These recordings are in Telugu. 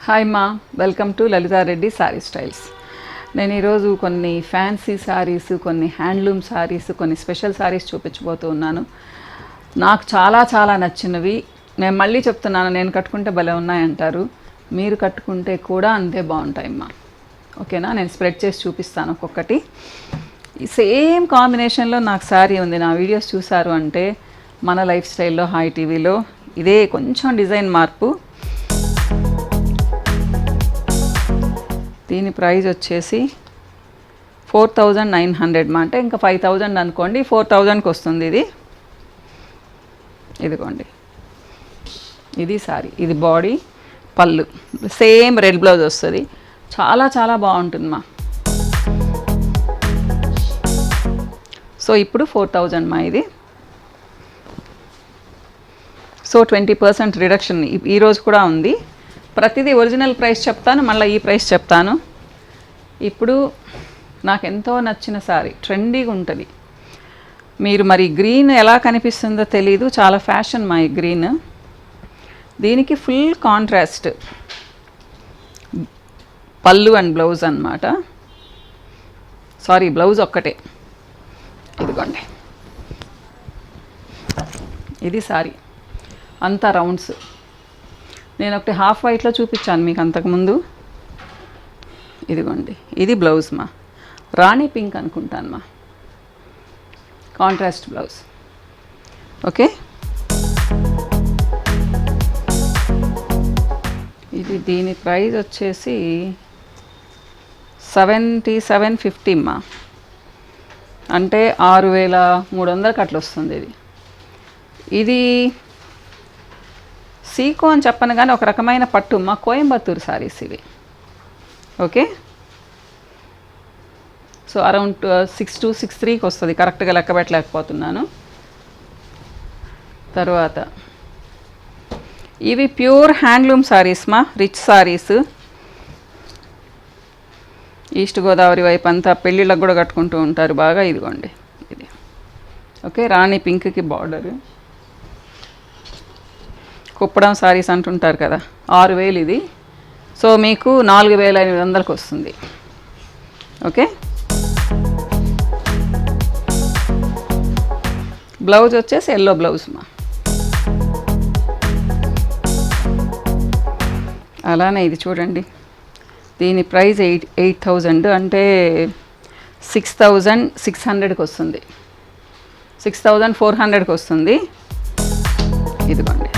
హాయ్ మా, welcome to Lalitha Reddy sorry styles. నేను ఈరోజు కొన్ని ఫ్యాన్సీ శారీస్, కొన్ని హ్యాండ్లూమ్ శారీస్, కొన్ని స్పెషల్ శారీస్ చూపించబోతూ ఉన్నాను. నాకు చాలా చాలా నచ్చినవి. నేను మళ్ళీ చెప్తున్నాను, నేను కట్టుకుంటే భలే ఉన్నాయంటారు. మీరు కట్టుకుంటే కూడా అంతే బాగుంటాయమ్మా. ఓకేనా? నేను స్ప్రెడ్ చేసి చూపిస్తాను ఒక్కొక్కటి. సేమ్ కాంబినేషన్లో నాకు శారీ ఉంది. నా వీడియోస్ చూసారు అంటే మన లైఫ్ స్టైల్లో, హాయ్ టీవీలో ఇదే కొంచెం డిజైన్ మార్పు. దీని ప్రైస్ వచ్చేసి 4900 మా, అంటే ఇంకా 5000 అనుకోండి, 4000కి వస్తుంది ఇది. ఇదిగోండి, ఇది సారీ, ఇది బాడీ, పళ్ళు సేమ్ రెడ్ బ్లౌజ్ వస్తుంది. చాలా చాలా బాగుంటుంది మా. సో ఇప్పుడు 4000 మా ఇది. సో 20% రిడక్షన్ ఈరోజు కూడా ఉంది. ప్రతిదీ ఒరిజినల్ ప్రైస్ చెప్తాను, మళ్ళీ ఈ ప్రైస్ చెప్తాను. ఇప్పుడు నాకు ఎంతో నచ్చిన సారీ, ట్రెండీగా ఉంటుంది. మీరు మరి గ్రీన్ ఎలా కనిపిస్తుందో తెలీదు, చాలా ఫ్యాషన్ మా ఈ గ్రీన్. దీనికి ఫుల్ కాంట్రాస్ట్ పళ్ళు అండ్ బ్లౌజ్ అన్నమాట. సారీ, బ్లౌజ్ ఒక్కటే. ఇదిగోండి, ఇది సారీ అంతా రౌండ్స్. నేను ఒకటి హాఫ్ వైట్లో చూపించాను మీకు అంతకుముందు. ఇదిగోండి, ఇది బ్లౌజ్ మా, రాణి పింక్ అనుకుంటాను మా, కాంట్రాస్ట్ బ్లౌజ్. ఓకే, ఇది దీని ప్రైస్ వచ్చేసి 7750 మా, అంటే 6300కి అట్లా వస్తుంది. ఇది సీకో అని చెప్పను కానీ ఒక రకమైన పట్టు మా, కోయంబత్తూరు సారీస్ ఇవి. ఓకే, సో అరౌండ్ 6263కి వస్తుంది, కరెక్ట్గా లెక్క పెట్టలేకపోతున్నాను. తర్వాత ఇవి ప్యూర్ హ్యాండ్లూమ్ సారీస్ మా, రిచ్ సారీస్. ఈస్ట్ గోదావరి వైపు అంతా పెళ్ళిళ్ళకు కూడా కట్టుకుంటూ ఉంటారు బాగా. ఇదిగోండి ఇది. ఓకే, రాణి పింక్కి బార్డర్. కుప్పడం సారీస్ అంటుంటారు కదా, 6000 ఇది. సో మీకు 4800కి వస్తుంది. ఓకే, బ్లౌజ్ వచ్చేసి ఎల్లో బ్లౌజ్ మా. అలానే ఇది చూడండి, దీని ప్రైస్ 8000, అంటే 6600కి వస్తుంది, 6400కి వస్తుంది. ఇదిగోండి,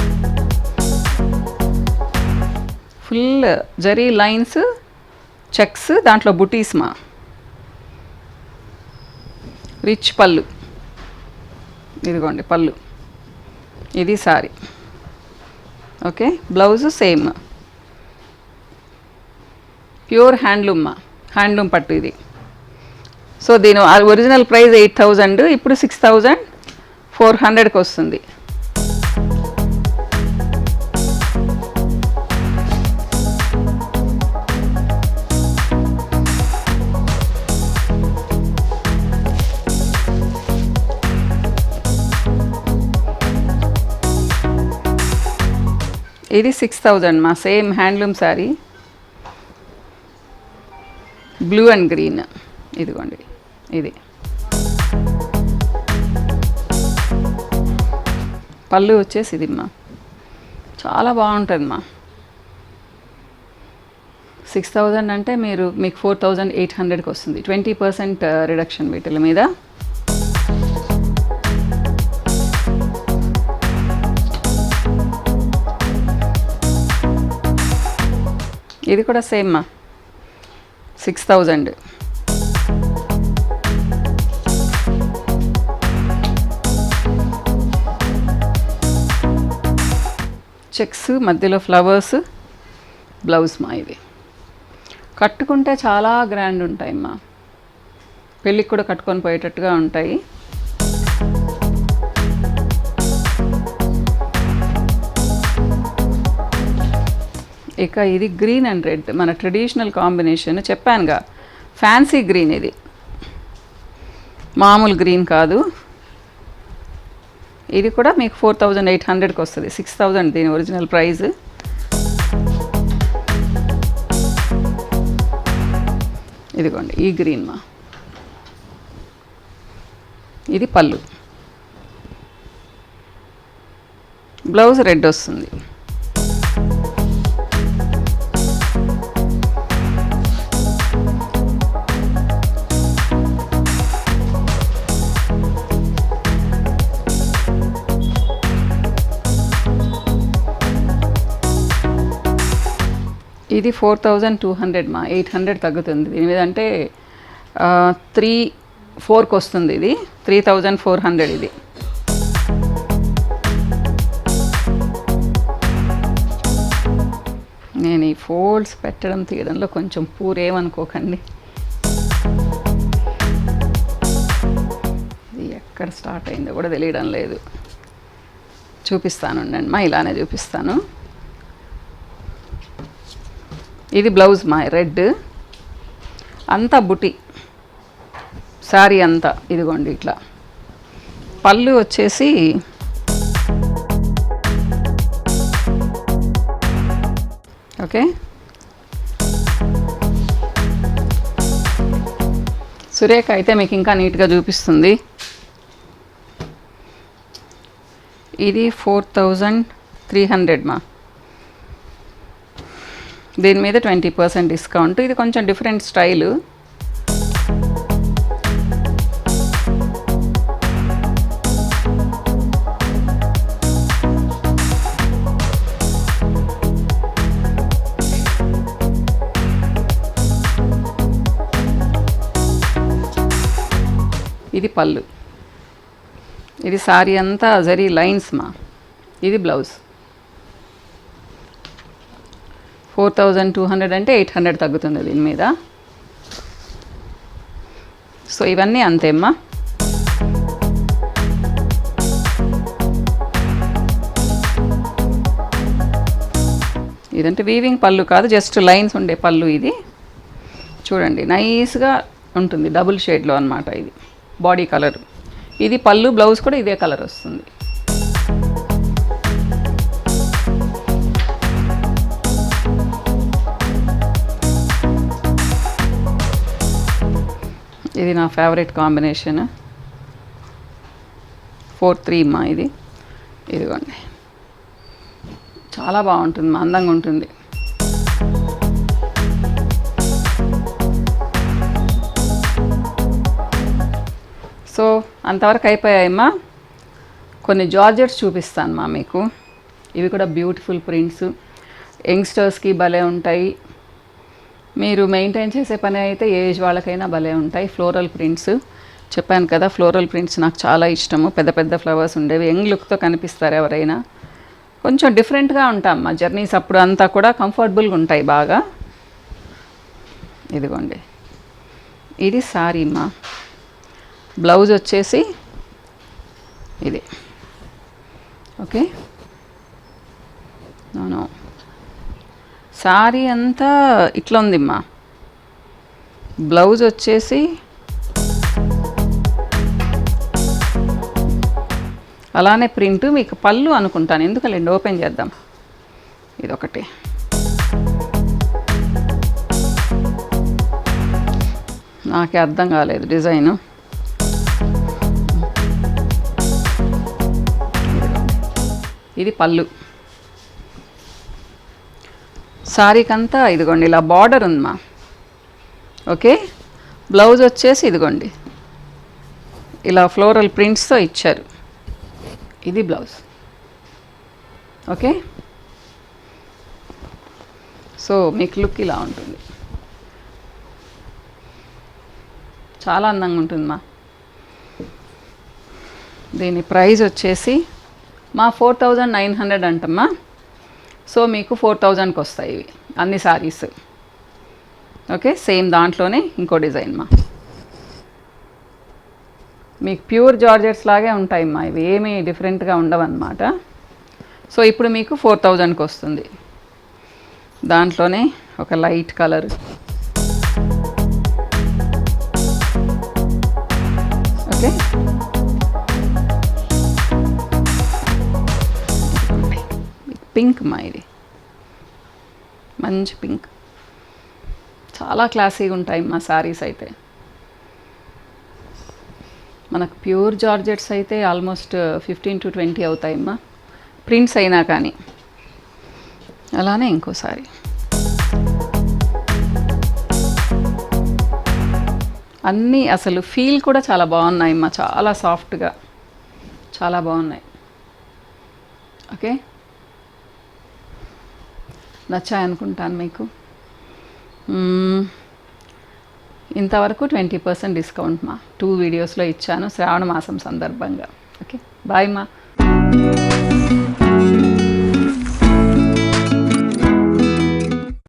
ఫుల్ జరీ లైన్స్, చెక్స్, దాంట్లో బుటీస్ మా. రిచ్ పళ్ళు. ఇదిగోండి పళ్ళు, ఇది sorry. Okay, blouse same, pure handloom మా, హ్యాండ్లూమ్ పట్టు ఇది. సో దీని ఒరిజినల్ ప్రైస్ 8000, ఇప్పుడు 6400కి వస్తుంది. ఇది 6000 మా, same handloom sari, blue and green. ఇదిగోండి, ఇది పళ్ళు వచ్చేసి ఇది మా, చాలా బాగుంటుంది మా. 6000 అంటే మీకు 4800కి వస్తుంది, 20% రిడక్షన్ వీటిల మీద. ఇది కూడా సేమ్ మా, 6000. చెక్స్, మధ్యలో ఫ్లవర్స్, బ్లౌజ్ మా. ఇది కట్టుకుంటే చాలా గ్రాండ్ ఉంటాయమ్మా, పెళ్ళికి కూడా కట్టుకొని పోయేటట్టుగా ఉంటాయి. ఇక ఇది గ్రీన్ అండ్ రెడ్, మన ట్రెడిషనల్ కాంబినేషన్. చెప్పానుగా, ఫ్యాన్సీ గ్రీన్, ఇది మామూలు గ్రీన్ కాదు. ఇది కూడా మీకు 4800కి వస్తుంది. 6000 దీని ఒరిజినల్ ప్రైస్. ఇదిగోండి ఈ గ్రీన్ మా, ఇది పళ్ళు, బ్లౌజ్ రెడ్ వస్తుంది. ఇది 4200 మా, 800 తగ్గుతుంది దీని మీద. అంటే 3-4కి వస్తుంది. ఇది 3400. ఇది నేను ఈ ఫోల్డ్స్ పెట్టడం తీయడంలో కొంచెం పూరేమనుకోకండి. ఇది ఎక్కడ స్టార్ట్ అయిందో కూడా తెలియడం లేదు. చూపిస్తాను ఉండండి మా, ఇలానే చూపిస్తాను. ఇది బ్లౌజ్ మా, రెడ్ అంతా బుటి శారీ అంతా. ఇదిగోండి ఇట్లా. పళ్ళు వచ్చేసి ఓకే, సురేఖ అయితే మీకు ఇంకా నీట్గా చూపిస్తుంది. ఇది 4300 మా, దీని మీద 20% డిస్కౌంట్. ఇది కొంచెం డిఫరెంట్ స్టైలు. ఇది పళ్ళు, ఇది సారీ అంతా జరీ లైన్స్ మా. ఇది బ్లౌజ్. 4200 అంటే 800 తగ్గుతుంది దీని మీద. సో ఇవన్నీ అంతేమ్మా. ఇదంటే వీవింగ్ పళ్ళు కాదు, జస్ట్ లైన్స్ ఉండే పళ్ళు. ఇది చూడండి నైస్గా ఉంటుంది, డబుల్ షేడ్లో అన్నమాట. ఇది బాడీ కలర్. ఇది పళ్ళు, బ్లౌజ్ కూడా ఇదే కలర్ వస్తుంది. ఇది నా ఫేవరెట్ కాంబినేషన్ 4-3 మా. ఇది ఇదిగోండి చాలా బాగుంటుంది మా, అందంగా ఉంటుంది. సో అంతవరకు అయిపోయాయమ్మా. కొన్ని జార్జెట్స్ చూపిస్తాను మా మీకు. ఇవి కూడా బ్యూటిఫుల్ ప్రింట్స్, యంగ్స్టర్స్కి భలే ఉంటాయి. మీరు మెయింటైన్ చేసే పని అయితే ఏజ్ వాళ్ళకైనా భలే ఉంటాయి. ఫ్లోరల్ ప్రింట్స్ చెప్పాను కదా, ఫ్లోరల్ ప్రింట్స్ నాకు చాలా ఇష్టము. పెద్ద పెద్ద ఫ్లవర్స్ ఉండేవి, యంగ్ లుక్తో కనిపిస్తారు ఎవరైనా. కొంచెం డిఫరెంట్గా ఉంటాం మా జర్నీస్ అప్పుడు అంతా కూడా కంఫర్టబుల్గా ఉంటాయి బాగా. ఇదిగోండి ఇది సారీ మా. బ్లౌజ్ వచ్చేసి ఇది. ఓకే, నో సారీ అంతా ఇట్లా ఉందిమ్మా. బ్లౌజ్ వచ్చేసి అలానే ప్రింట్. మీకు పళ్ళు అనుకుంటాను, ఎందుకండి ఓపెన్ చేద్దాం. ఇదొకటి. నాకే అర్థం కాలేదు డిజైను. ఇది పళ్ళు. సారీకంతా ఇదిగోండి ఇలా బార్డర్ ఉందమ్మా. ఓకే, బ్లౌజ్ వచ్చేసి ఇదిగోండి ఇలా ఫ్లోరల్ ప్రింట్స్తో ఇచ్చారు. ఇది బ్లౌజ్. ఓకే, సో మీకు లుక్ ఇలా ఉంటుంది, చాలా అందంగా ఉంటుందమ్మా. దీని ప్రైస్ వచ్చేసి మా 4900 అంటమ్మా. సో మీకు 4000కి వస్తాయి ఇవి అన్ని సారీస్. ఓకే, సేమ్ దాంట్లోనే ఇంకో డిజైన్ మా. మీకు ప్యూర్ జార్జెట్స్ లాగే ఉంటాయమ్మా ఇవి, ఏమీ డిఫరెంట్గా ఉండవన్నమాట. సో ఇప్పుడు మీకు 4000కి వస్తుంది. దాంట్లోనే ఒక లైట్ కలర్. ఓకే, పింక్ మా ఇది మంచి పింక్, చాలా క్లాసీగా ఉంటాయి మా శారీస్ అయితే. మనకు ప్యూర్ జార్జెట్స్ అయితే ఆల్మోస్ట్ 15 to 20 అవుతాయమ్మా ప్రింట్స్ అయినా కానీ. అలానే ఇంకోసారి అన్నీ అసలు ఫీల్ కూడా చాలా బాగున్నాయమ్మా, చాలా సాఫ్ట్గా చాలా బాగున్నాయి. ఓకే, నచ్చాయనుకుంటాను మీకు. ఇంతవరకు 20% డిస్కౌంట్ మా 2 వీడియోస్లో ఇచ్చాను శ్రావణ మాసం సందర్భంగా. ఓకే, బాయ్ మా.